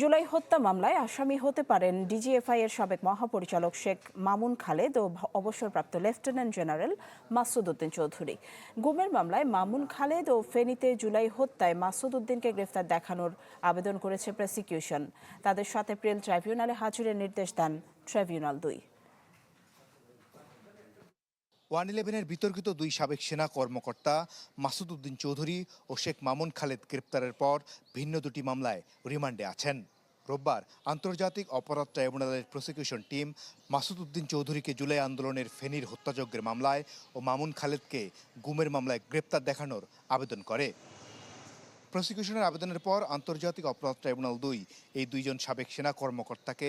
জুলাই হত্যা মামলায় আসামি হতে পারেন ডিজিএফআই এর সাবেক মহাপরিচালক শেখ মামুন খালেদ ও অবসরপ্রাপ্ত লেফটেন্যান্ট জেনারেল মাসুদ উদ্দিন চৌধুরী। গুমের মামলায় মামুন খালেদ ও ফেনীতে জুলাই হত্যায় মাসুদ উদ্দিনকে গ্রেফতার দেখানোর আবেদন করেছে প্রসিকিউশন। তাদের 7 এপ্রিল ট্রাইব্যুনালে হাজিরের নির্দেশ দেন ট্রাইব্যুনাল 2। 111-এর বিতর্কিত দুই সাবেক সেনা কর্মকর্তা মাসুদ উদ্দিন চৌধুরী ও শেখ মামুন খালেদ গ্রেপ্তারের পর ভিন্ন দুটি মামলায় রিমান্ডে আছেন। রোববার আন্তর্জাতিক অপরাধ ট্রাইব্যুনালের প্রসিকিউশন টিম মাসুদ উদ্দিন চৌধুরীকে জুলাই আন্দোলনের ফেনীর হত্যাযজ্ঞের মামলায় ও মামুন খালেদকে গুমের মামলায় গ্রেপ্তার দেখানোর আবেদন করে। প্রসিকিউশনের আবেদনের পর আন্তর্জাতিক অপরাধ ট্রাইব্যুনাল 2 এই দুইজন সাবেক সেনা কর্মকর্তাকে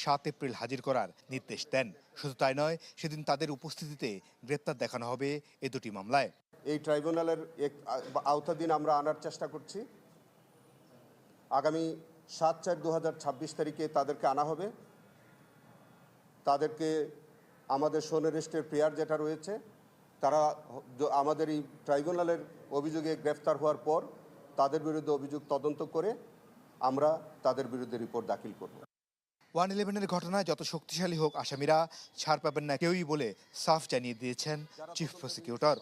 7 এপ্রিল হাজির করার নির্দেশ দেন। শুধু তাই নয়, সেদিন তাদের উপস্থিতিতে গ্রেপ্তার দেখানো হবে এই দুটি মামলায়। এই ট্রাইব্যুনালের আওতাধীন আমরা আনার চেষ্টা করছি। আগামী 7/4/2026 তারিখে তাদেরকে আনা হবে। তাদেরকে আমাদের সোনেরেস্টের প্রেয়ার যেটা রয়েছে, তারা আমাদের এই ট্রাইব্যুনালের অভিযোগে গ্রেফতার হওয়ার পর তাদের বিরুদ্ধে অভিযোগ তদন্ত করে আমরা তাদের বিরুদ্ধে রিপোর্ট দাখিল করব। 111-এর ঘটনায় যত শক্তিশালী হোক আসামিরা ছাড় পাবেন না কেউই বলে সাফ জানিয়ে দিয়েছেন চিফ প্রসিকিউটর।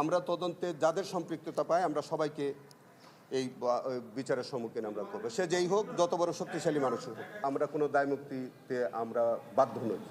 আমরা তদন্তে যাদের সম্পৃক্ততা পাই আমরা সবাইকে এই বিচারের সম্মুখীন আমরা করবো, সে যেই হোক, যত বড় শক্তিশালী মানুষ হোক। আমরা কোনো দায়মুক্তিতে আমরা বাধ্য নই।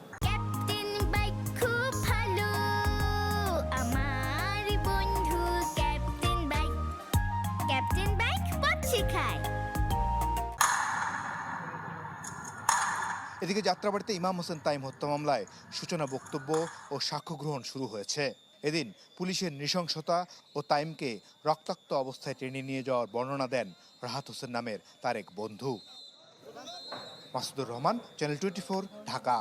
এদিকে যাত্রাবাড়িতে ইমাম হোসেন তাইম হত্যা মামলায় সূচনা বক্তব্য ও সাক্ষ্য গ্রহণ শুরু হয়েছে। এদিন পুলিশের নৃশংসতা ও তাইমকে রক্তাক্ত অবস্থায় টেনে নিয়ে যাওয়ার বর্ণনা দেন রাহাত হোসেন নামের তার এক বন্ধু। মাসুদুর রহমান, চ্যানেল 24, ঢাকা।